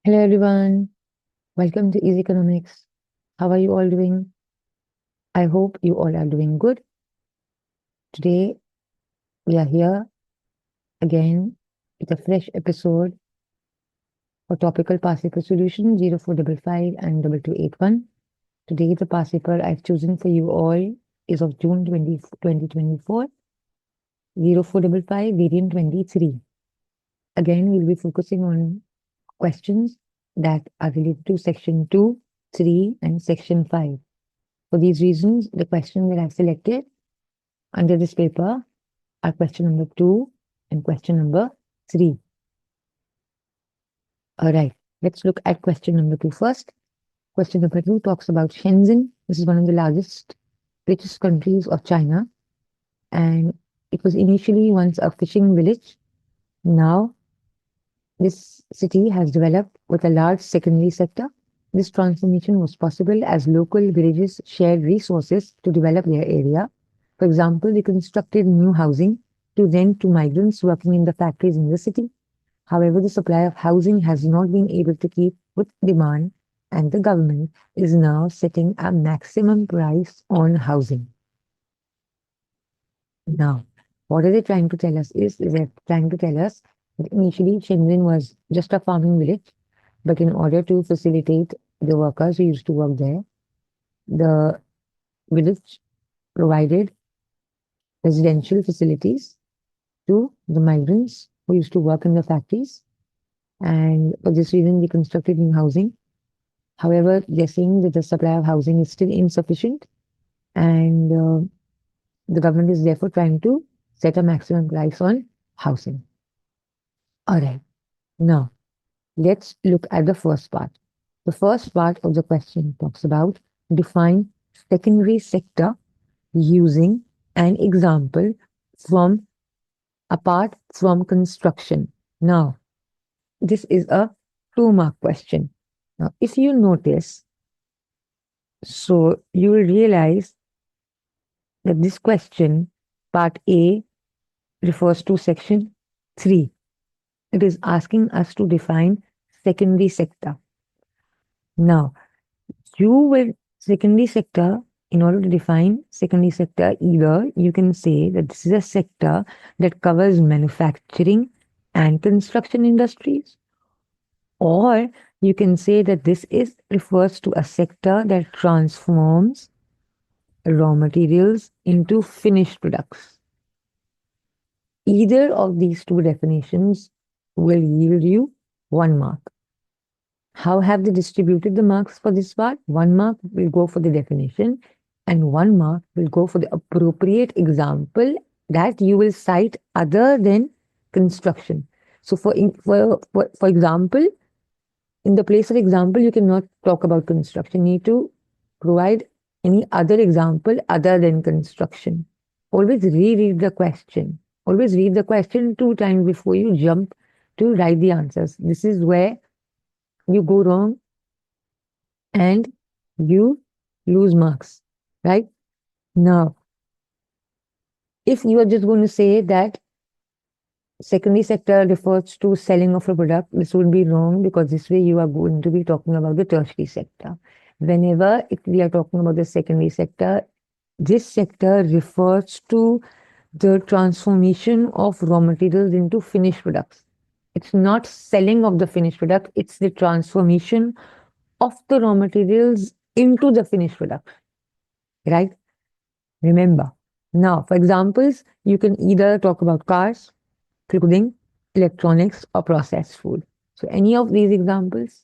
Hello everyone, welcome to Easy Economics. How are you all doing? I hope you all are doing good. Today we are here again with a fresh episode for topical past paper solution 0455 and 2281. Today the past paper I've chosen for you all is of June 2024, 0455 variant 23. Again, we'll be focusing on questions that are related to section 2, 3 and section 5. For these reasons, the question that I've selected under this paper are question number 2 and question number 3. All right, let's look at question number 2 first. Question number 2 talks about Shenzhen. This is one of the largest, richest countries of China, and it was initially once a fishing village. Now, this city has developed with a large secondary sector. This transformation was possible as local villages shared resources to develop their area. For example, they constructed new housing to rent to migrants working in the factories in the city. However, the supply of housing has not been able to keep with demand, and the government is now setting a maximum price on housing. Now, what are they trying to tell us is they're trying to tell us that initially Shenzhen was just a farming village, but in order to facilitate the workers who used to work there, the village provided residential facilities to the migrants who used to work in the factories. And for this reason, we constructed new housing. However, they're saying that the supply of housing is still insufficient, and the government is therefore trying to set a maximum price on housing. All right, now let's look at the first part. The first part of the question talks about define secondary sector using an example from apart from construction. Now, this is a 2-mark question. Now, if you notice, so you will realize that this question, part A, refers to section 3. It is asking us to define secondary sector. Now, secondary sector, in order to define secondary sector, either you can say that this is a sector that covers manufacturing and construction industries, or you can say that this refers to a sector that transforms raw materials into finished products. Either of these two definitions will yield you 1 mark. How have they distributed the marks for this part? 1 mark will go for the definition, and 1 mark will go for the appropriate example that you will cite other than construction. So, for example, in the place of example, you cannot talk about construction. You need to provide any other example other than construction. Always reread the question. Always read the question 2 times before you jump to write the answers. This is where you go wrong and you lose marks, right? Now, if you are just going to say that secondary sector refers to selling of a product, this would be wrong, because this way you are going to be talking about the tertiary sector. Whenever we are talking about the secondary sector, this sector refers to the transformation of raw materials into finished products. It's not selling of the finished product, it's the transformation of the raw materials into the finished product, right? Remember. Now, for examples, you can either talk about cars, clothing, electronics, or processed food. So, any of these examples,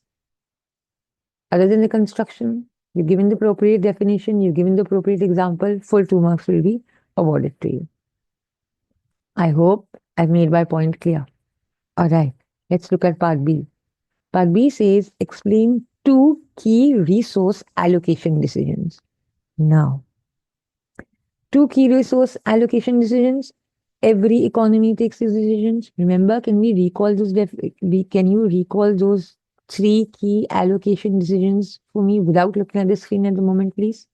other than the construction, you've given the appropriate definition, you've given the appropriate example, full 2 marks will be awarded to you. I hope I've made my point clear. All right, let's look at part B. Part B says explain 2 key resource allocation decisions. Now, 2 key resource allocation decisions. Every economy takes these decisions. Remember, can we recall those? Can you recall those 3 key allocation decisions for me without looking at the screen at the moment, please?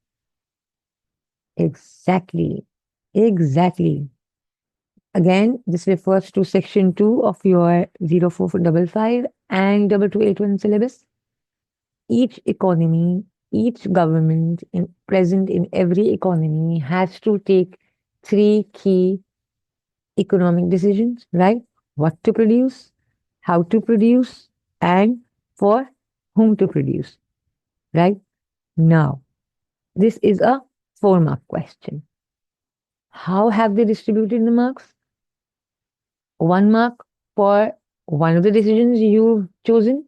Exactly. Exactly. Again, this refers to section 2 of your 0455 and 2281 syllabus. Each economy, each government present in every economy has to take three key economic decisions, right? What to produce, how to produce, and for whom to produce, right? Now, this is a 4 mark question. How have they distributed the marks? 1 mark for one of the decisions you've chosen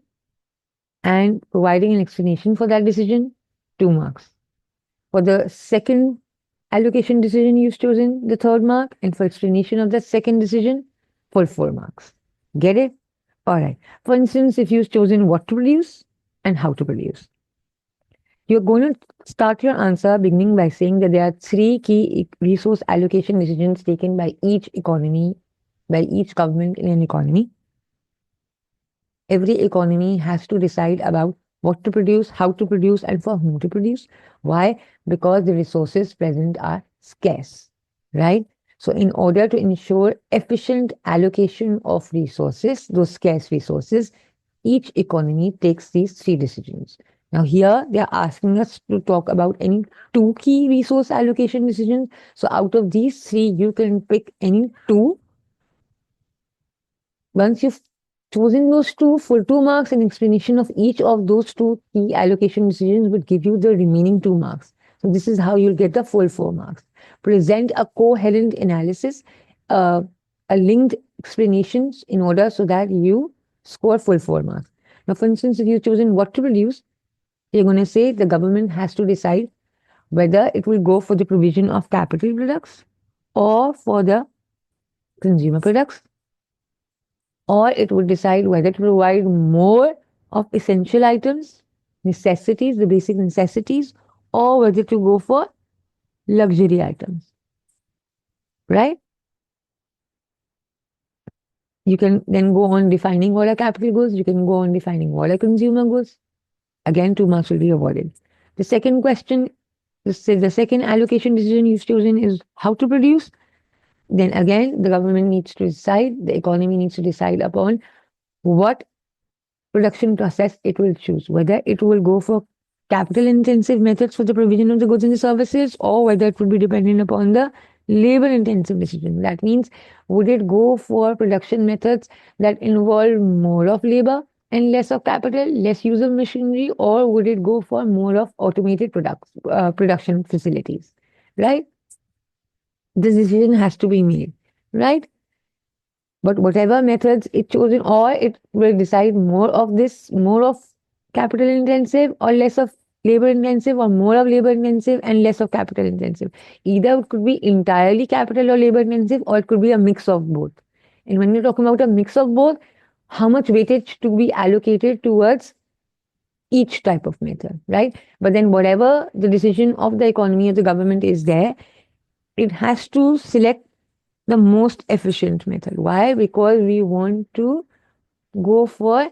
and providing an explanation for that decision, 2 marks. For the second allocation decision you've chosen, the 3rd mark, and for explanation of that second decision, for 4 marks. Get it? All right. For instance, if you've chosen what to produce and how to produce, you're going to start your answer beginning by saying that there are three key resource allocation decisions taken by each economy, by each government in an economy. Every economy has to decide about what to produce, how to produce, and for whom to produce. Why? Because the resources present are scarce, right? So, in order to ensure efficient allocation of resources, those scarce resources, each economy takes these three decisions. Now, here they are asking us to talk about any two key resource allocation decisions. So, out of these three, you can pick any two. Once you've chosen those two, full 2 marks, an explanation of each of those two key allocation decisions would give you the remaining 2 marks. So this is how you'll get the full 4 marks. Present a coherent analysis, a linked explanations in order so that you score full 4 marks. Now, for instance, if you've chosen what to produce, you're going to say the government has to decide whether it will go for the provision of capital products or for the consumer products, or it would decide whether to provide more of essential items, necessities, the basic necessities, or whether to go for luxury items. Right? You can then go on defining what are capital goods, you can go on defining what are consumer goods. Again, 2 marks will be awarded. The second question, the second allocation decision you've chosen is how to produce. Then again, the government needs to decide, the economy needs to decide upon what production process it will choose, whether it will go for capital intensive methods for the provision of the goods and the services, or whether it would be dependent upon the labor intensive decision. That means, would it go for production methods that involve more of labor and less of capital, less use of machinery, or would it go for more of automated production facilities? Right? This decision has to be made, right? But whatever methods it chosen, or it will decide more of this, more of capital intensive or less of labor intensive, or more of labor intensive and less of capital intensive. Either it could be entirely capital or labor intensive, or it could be a mix of both. And when you're talking about a mix of both, how much weightage to be allocated towards each type of method, right? But then whatever the decision of the economy or the government is there, it has to select the most efficient method. Why? Because we want to go for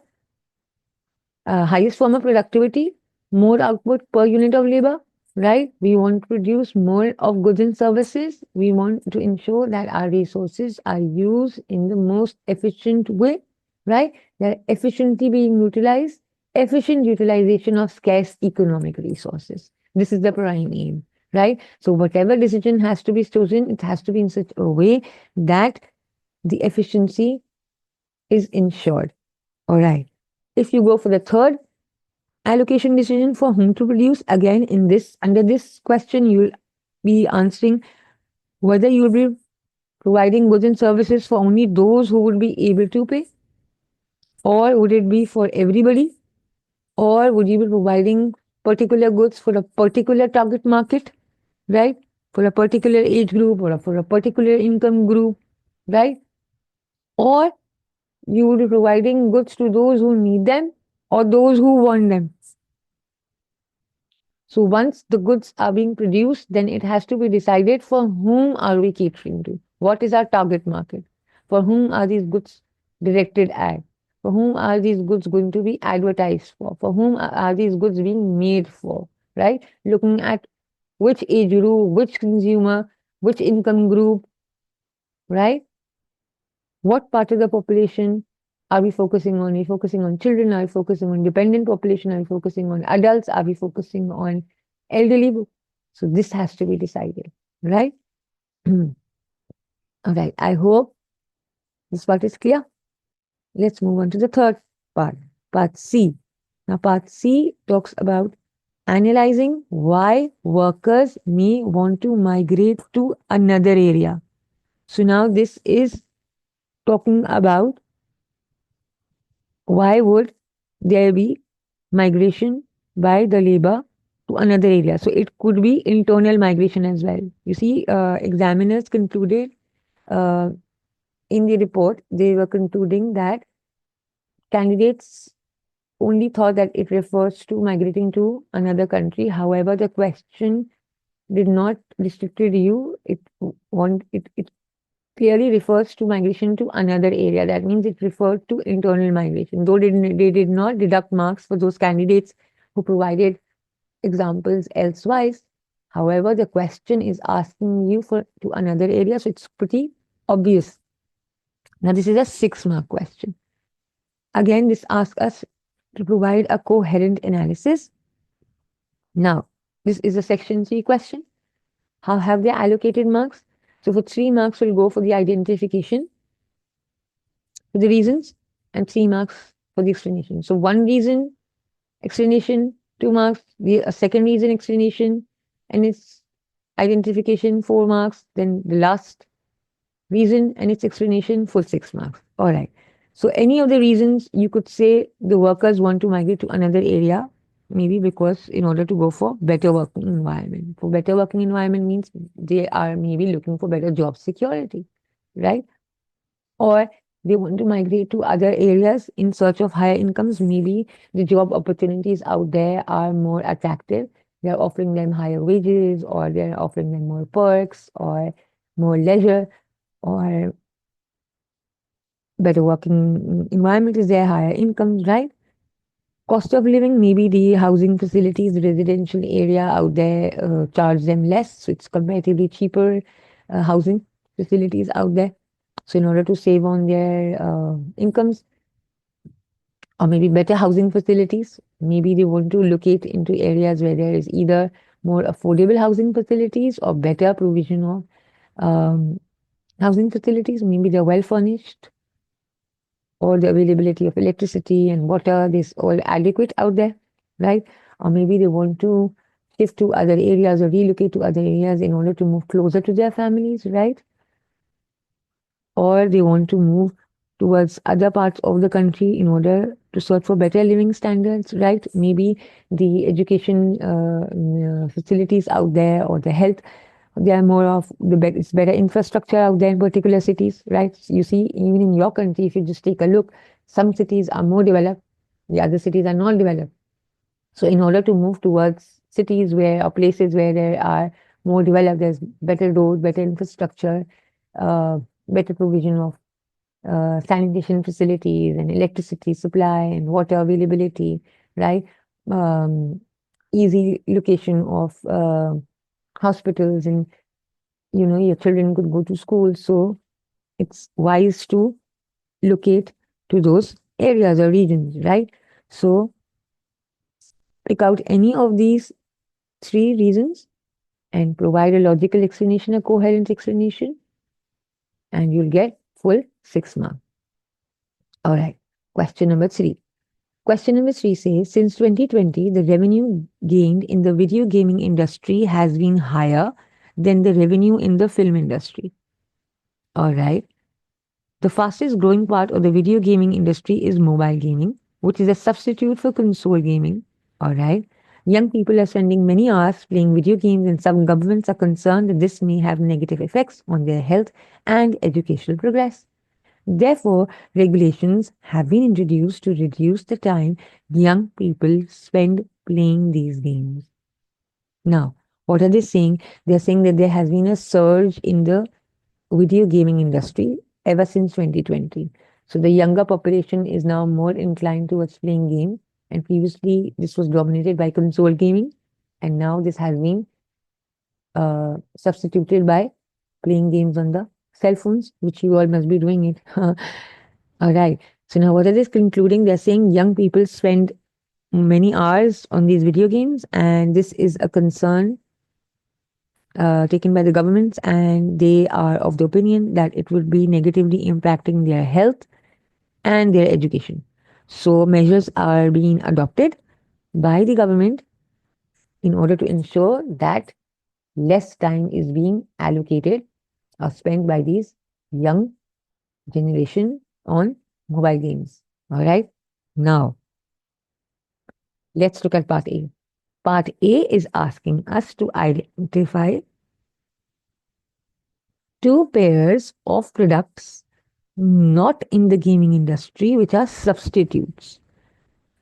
highest form of productivity, more output per unit of labor, right? We want to produce more of goods and services. We want to ensure that our resources are used in the most efficient way, right? They're efficiently being utilized, efficient utilization of scarce economic resources. This is the prime aim, right? So whatever decision has to be chosen, it has to be in such a way that the efficiency is ensured. All right. If you go for the third allocation decision, for whom to produce, again in this, under this question, you'll be answering whether you'll be providing goods and services for only those who would be able to pay, or would it be for everybody, or would you be providing particular goods for a particular target market, right? For a particular age group or for a particular income group, right? Or you will be providing goods to those who need them or those who want them. So once the goods are being produced, then it has to be decided for whom are we catering to? What is our target market? For whom are these goods directed at? For whom are these goods going to be advertised for? For whom are these goods being made for? Right? Looking at which age group, which consumer, which income group, right? What part of the population Are we focusing on? Are we focusing on children? Are we focusing on dependent population? Are we focusing on adults? Are we focusing on elderly? So this has to be decided, right? All right. I hope this part is clear. Let's move on to the third part, part C. Now, part C talks about analyzing why workers may want to migrate to another area. So now this is talking about why would there be migration by the labor to another area. So it could be internal migration as well. You see, examiners concluded uh, in the report, they were concluding that candidates only thought that it refers to migrating to another country. However, the question did not restricted you. It clearly refers to migration to another area. That means it referred to internal migration. Though they did not deduct marks for those candidates who provided examples elsewise. However, the question is asking you for to another area, so it's pretty obvious. Now, this is a 6-mark question. Again, this asks us to provide a coherent analysis. Now, this is a section 3 question. How have they allocated marks? So for 3 marks, we'll go for the identification, for the reasons, and 3 marks for the explanation. So 1 reason, explanation, 2 marks, a second reason, explanation, and its identification, 4 marks, then the last reason and its explanation for 6 marks. All right. So any of the reasons you could say the workers want to migrate to another area, maybe because in order to go for better working environment. For better working environment means they are maybe looking for better job security, right? Or they want to migrate to other areas in search of higher incomes. Maybe the job opportunities out there are more attractive. They're offering them higher wages, or they're offering them more perks, or more leisure, or better working environment is there, higher incomes, right? Cost of living, maybe the housing facilities, the residential area out there charge them less, so it's comparatively cheaper housing facilities out there. So in order to save on their incomes, or maybe better housing facilities, maybe they want to locate into areas where there is either more affordable housing facilities or better provision of um, housing facilities. Maybe they're well furnished, or the availability of electricity and water, this all adequate out there, right? Or maybe they want to shift to other areas or relocate to other areas in order to move closer to their families, right? Or they want to move towards other parts of the country in order to search for better living standards, right? Maybe the education facilities out there, or the health, they are more of it's better infrastructure out there in particular cities, right? You see, even in your country, if you just take a look, some cities are more developed, the other cities are not developed. So in order to move towards cities where, or places where there are more developed, there's better roads, better infrastructure, better provision of sanitation facilities and electricity supply and water availability, right? Um, Easy location of hospitals, and your children could go to school. So it's wise to locate to those areas or regions, right? So pick out any of these 3 reasons and provide a logical explanation, a coherent explanation, and you'll get full 6 marks. All right. Question number 3. Question number 3 says, since 2020, the revenue gained in the video gaming industry has been higher than the revenue in the film industry. All right. The fastest growing part of the video gaming industry is mobile gaming, which is a substitute for console gaming. All right. Young people are spending many hours playing video games, and some governments are concerned that this may have negative effects on their health and educational progress. Therefore, regulations have been introduced to reduce the time young people spend playing these games. Now, what are they saying? They're saying that there has been a surge in the video gaming industry ever since 2020. So the younger population is now more inclined towards playing games. And previously, this was dominated by console gaming. And now this has been substituted by playing games on the cell phones, which you all must be doing it. All right. So now what are they concluding? They're saying young people spend many hours on these video games, and this is a concern taken by the governments, and they are of the opinion that it would be negatively impacting their health and their education. So measures are being adopted by the government in order to ensure that less time is being allocated or spent by these young generation on mobile games. All right. Now, let's look at part A. Part A is asking us to identify two pairs of products not in the gaming industry which are substitutes.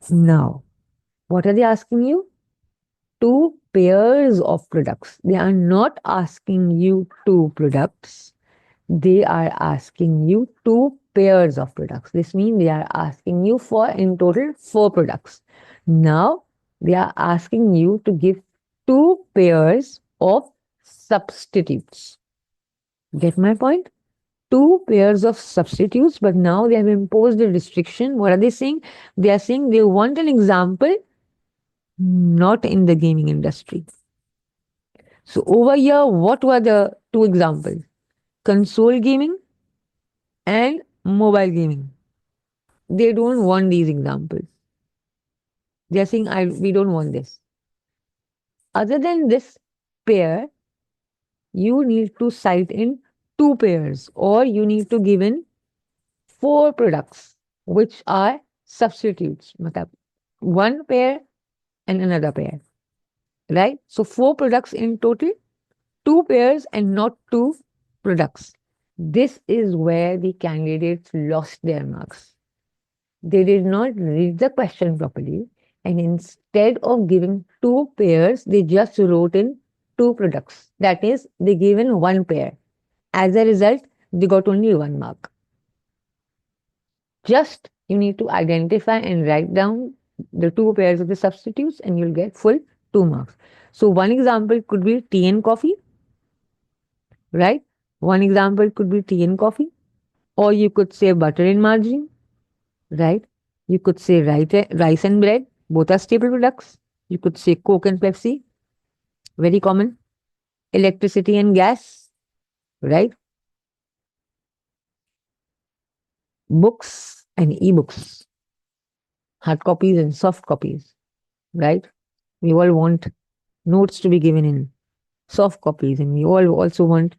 Now, what are they asking you? Two pairs of products. They are not asking you two products. They are asking you two pairs of products. This means they are asking you for in total four products. Now they are asking you to give two pairs of substitutes. Get my point? Two pairs of substitutes, but now they have imposed a restriction. What are they saying? They are saying they want an example not in the gaming industry. So over here, what were the two examples? Console gaming and mobile gaming. They don't want these examples. They are saying, we don't want this. Other than this pair, you need to cite in two pairs, or you need to give in four products, which are substitutes. One pair and another pair. Right? So four products in total, two pairs and not two products. This is where the candidates lost their marks. They did not read the question properly, and instead of giving two pairs, they just wrote in two products. That is, they gave in one pair. As a result, they got only 1 mark. Just you need to identify and write down the two pairs of the substitutes, and you'll get full 2 marks. So, one example could be tea and coffee, right? One example could be tea and coffee, or you could say butter and margarine, right? You could say rice and bread, both are staple products. You could say Coke and Pepsi, very common. Electricity and gas, right? Books and e-books, hard copies and soft copies, right? We all want notes to be given in soft copies, and we all also want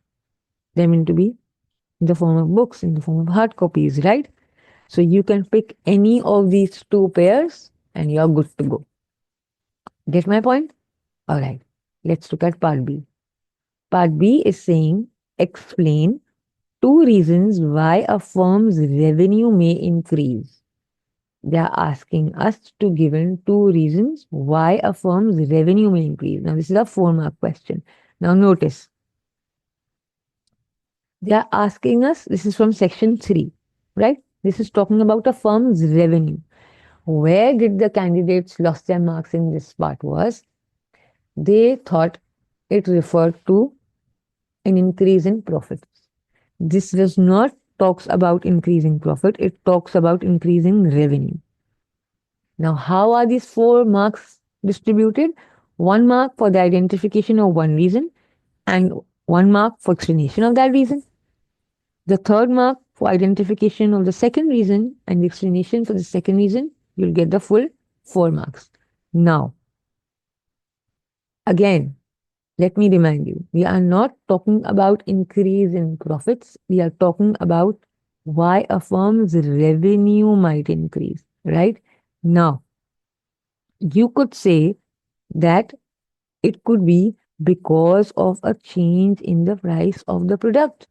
them to be in the form of books, in the form of hard copies, right? So you can pick any of these two pairs and you're good to go. Get my point? All right. Let's look at part B. Part B is saying explain two reasons why a firm's revenue may increase. They are asking us to give in two reasons why a firm's revenue may increase. Now, this is a 4-mark question. Now, notice they are asking us, this is from section 3, right? This is talking about a firm's revenue. Where did the candidates lost their marks in this part was they thought it referred to an increase in profits. This does not talks about increasing profit, it talks about increasing revenue. Now, how are these 4 marks distributed? 1 mark for the identification of one reason and 1 mark for explanation of that reason. The third mark for identification of the second reason and the explanation for the second reason, you'll get the full 4 marks. Now, again, let me remind you, we are not talking about increase in profits. We are talking about why a firm's revenue might increase, right? Now, you could say that it could be because of a change in the price of the product.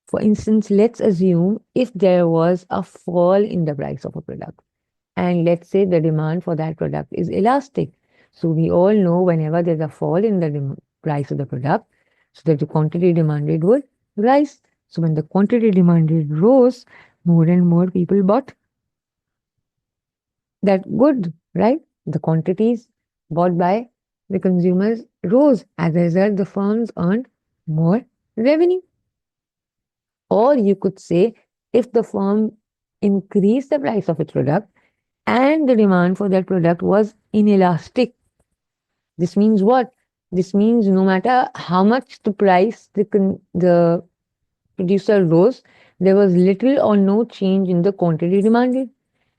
For instance, let's assume if there was a fall in the price of a product, and let's say the demand for that product is elastic. So we all know whenever there's a fall in the price of the product, so that the quantity demanded would rise. So when the quantity demanded rose, more and more people bought that good, right? The quantities bought by the consumers rose. As a result, the firms earned more revenue. Or you could say, if the firm increased the price of its product, and the demand for that product was inelastic. This means what? This means no matter how much the price the producer rose, there was little or no change in the quantity demanded.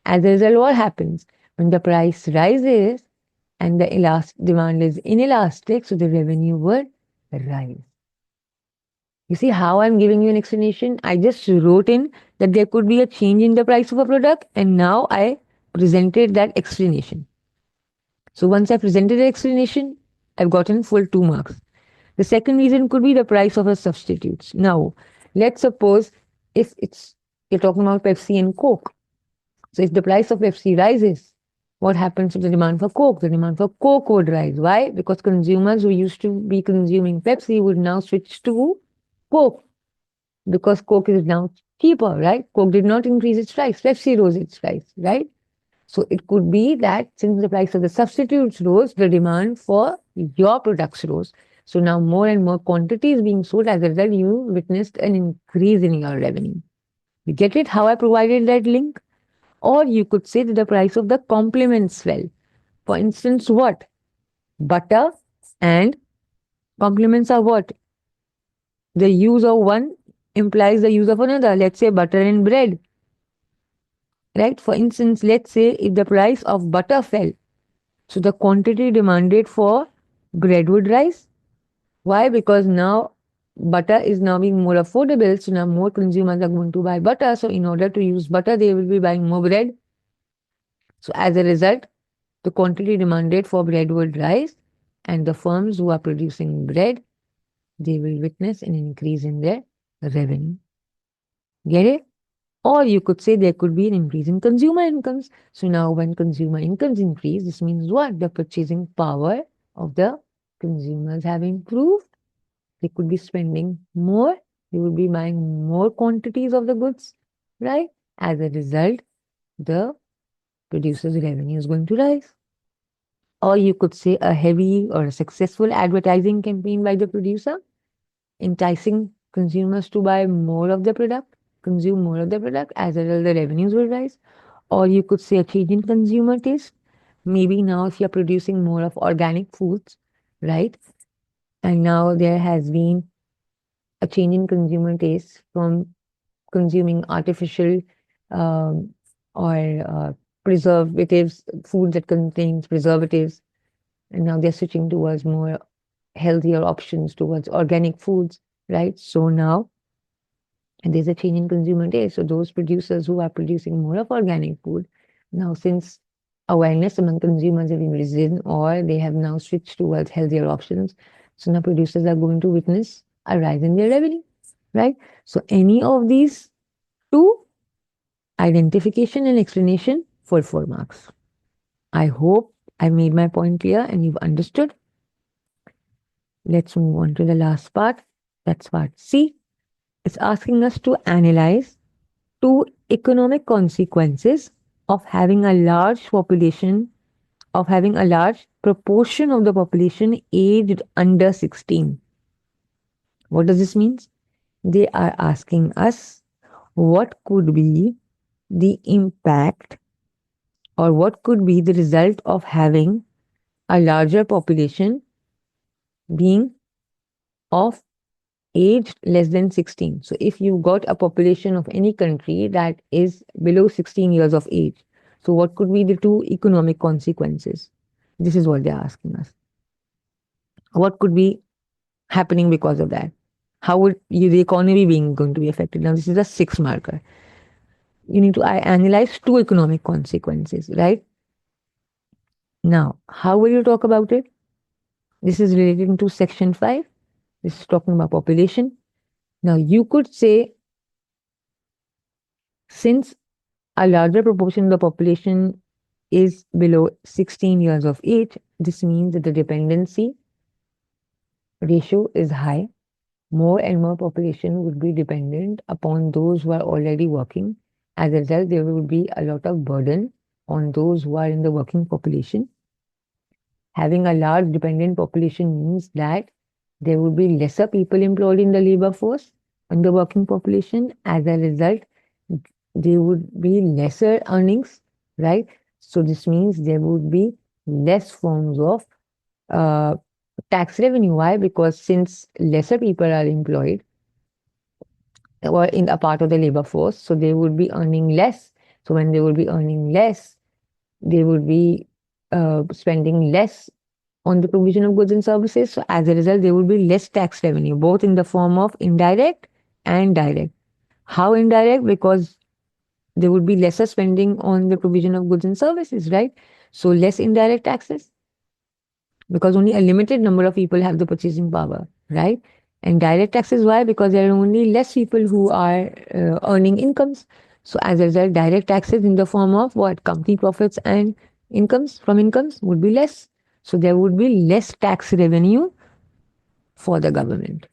As a result, what happens? When the price rises and the demand is inelastic, so the revenue would rise. You see how I'm giving you an explanation? I just wrote in that there could be a change in the price of a product, and now I presented that explanation. So once I presented the explanation, I've gotten full 2 marks. The second reason could be the price of a substitutes. Now, let's suppose if it's you're talking about Pepsi and Coke. So if the price of Pepsi rises, what happens to the demand for Coke? The demand for Coke would rise. Why? Because consumers who used to be consuming Pepsi would now switch to Coke because Coke is now cheaper, right? Coke did not increase its price. Pepsi rose its price, right? So it could be that since the price of the substitutes rose, the demand for your products rose. So now more and more quantity is being sold. As a result, you witnessed an increase in your revenue. You get it? How I provided that link? Or you could say that the price of the complements fell. For instance, what? Butter and complements are what? The use of one implies the use of another. Let's say butter and bread. Right? For instance, let's say if the price of butter fell, so the quantity demanded for bread would rise. Why? Because now butter is now being more affordable. So now more consumers are going to buy butter. So in order to use butter, they will be buying more bread. So as a result, the quantity demanded for bread would rise, and the firms who are producing bread, they will witness an increase in their revenue. Get it? Or you could say there could be an increase in consumer incomes. So now when consumer incomes increase, this means what? The purchasing power of the consumers have improved. They could be spending more. They would be buying more quantities of the goods, right? As a result, the producer's revenue is going to rise. Or you could say a heavy or a successful advertising campaign by the producer, enticing consumers to buy more of the product, consume more of the product. As a result, the revenues will rise. Or you could say a change in consumer taste. Maybe now, if you're producing more of organic foods, right? And now there has been a change in consumer taste from consuming artificial um, or preservatives, food that contains preservatives, and now they're switching towards more healthier options towards organic foods, right? So now there's a change in consumer taste. So those producers who are producing more of organic food, now since awareness among consumers have risen or they have now switched towards healthier options, so now producers are going to witness a rise in their revenue, right? So any of these two, identification and explanation, for 4 marks. I hope I made my point clear and you've understood. Let's move on to the last part. That's part C. It's asking us to analyze 2 economic consequences of having a large population, of having a large proportion of the population aged under 16. What does this mean? They are asking us what could be the impact or what could be the result of having a larger population being of aged less than 16. So if you got a population of any country that is below 16 years of age, so what could be the 2 economic consequences? This is what they're asking us. What could be happening because of that? How would the economy being going to be affected? Now this is a 6 marker. You need to analyze 2 economic consequences, right? Now, how will you talk about it? This is related to section 5. This is talking about population. Now, you could say, since a larger proportion of the population is below 16 years of age, this means that the dependency ratio is high. More and more population would be dependent upon those who are already working. As a result, there will be a lot of burden on those who are in the working population. Having a large dependent population means that there will be lesser people employed in the labor force in the working population. As a result, there would be lesser earnings, right? So this means there would be less forms of uh, tax revenue. Why? Because since lesser people are employed or in a part of the labor force, so they would be earning less. So when they would be earning less, they would be spending less on the provision of goods and services. So as a result, there would be less tax revenue, both in the form of indirect and direct. How indirect? Because there would be lesser spending on the provision of goods and services, right? So less indirect taxes because only a limited number of people have the purchasing power, right? And direct taxes, why? Because there are only less people who are earning incomes. So as a result, direct taxes in the form of what? Company profits and incomes from incomes would be less. So there would be less tax revenue for the government.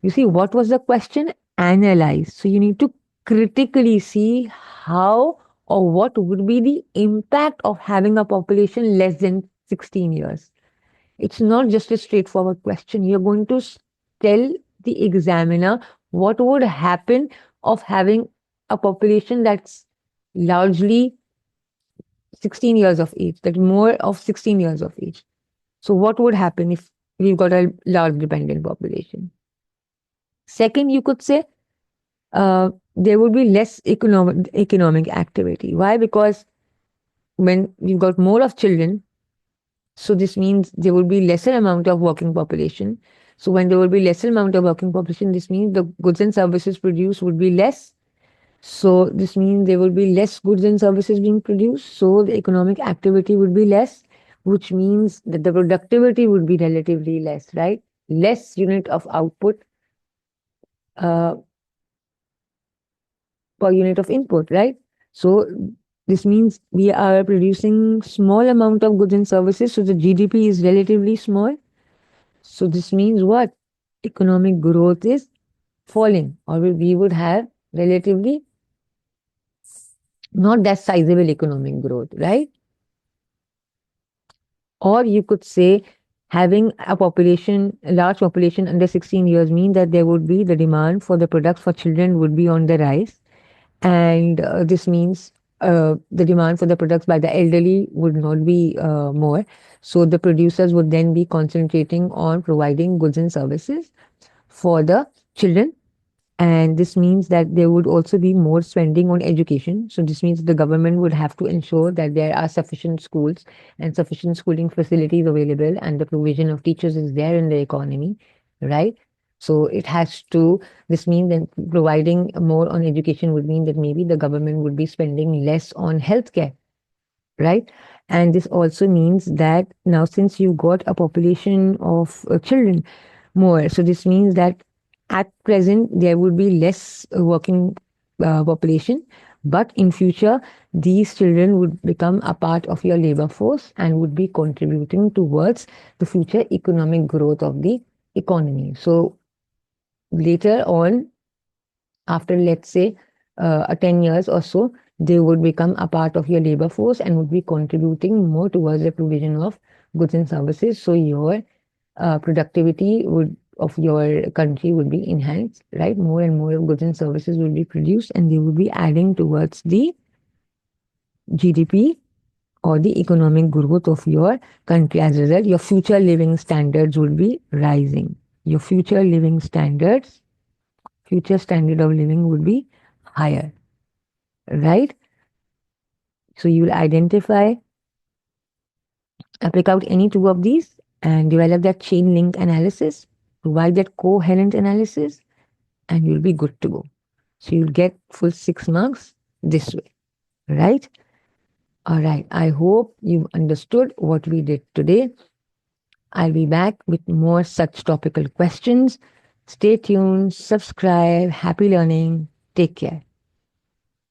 You see, what was the question? Analyze. So you need to critically see how or what would be the impact of having a population less than 16 years. It's not just a straightforward question. You're going to tell the examiner what would happen of having a population that's largely 16 years of age, that more of 16 years of age. So, what would happen if we've got a large dependent population? Second, you could say there would be less economic activity. Why? Because when you've got more of children, so this means there will be lesser amount of working population. So when there will be lesser amount of working population, this means the goods and services produced would be less. So this means there will be less goods and services being produced. So the economic activity would be less, which means that the productivity would be relatively less, right? Less unit of output uh, per unit of input, right? So this means we are producing small amount of goods and services, so the GDP is relatively small. So this means what? Economic growth is falling, or we would have relatively not that sizable economic growth, right? Or you could say having a population, a large population under 16 years mean that there would be the demand for the products for children would be on the rise. And this means the demand for the products by the elderly would not be more. So the producers would then be concentrating on providing goods and services for the children, and this means that there would also be more spending on education. So this means the government would have to ensure that there are sufficient schools and sufficient schooling facilities available, and the provision of teachers is there in the economy, right? So it has to, this means that providing more on education would mean that maybe the government would be spending less on healthcare, right? And this also means that now, since you got a population of children more, so this means that at present there would be less working population, but in future these children would become a part of your labor force and would be contributing towards the future economic growth of the economy. So later on, after let's say a 10 years or so, they would become a part of your labor force and would be contributing more towards the provision of goods and services. So your productivity would of your country would be enhanced, right? More and more goods and services will be produced, and they will be adding towards the GDP or the economic growth of your country. As a result, your future living standards will be rising. Your future standard of living would be higher, right? So you will identify, pick out any two of these and develop that chain link analysis, provide that coherent analysis, and you'll be good to go. So you'll get full 6 marks this way, right? All right. I hope you understood what we did today. I'll be back with more such topical questions. Stay tuned, subscribe, happy learning. Take care.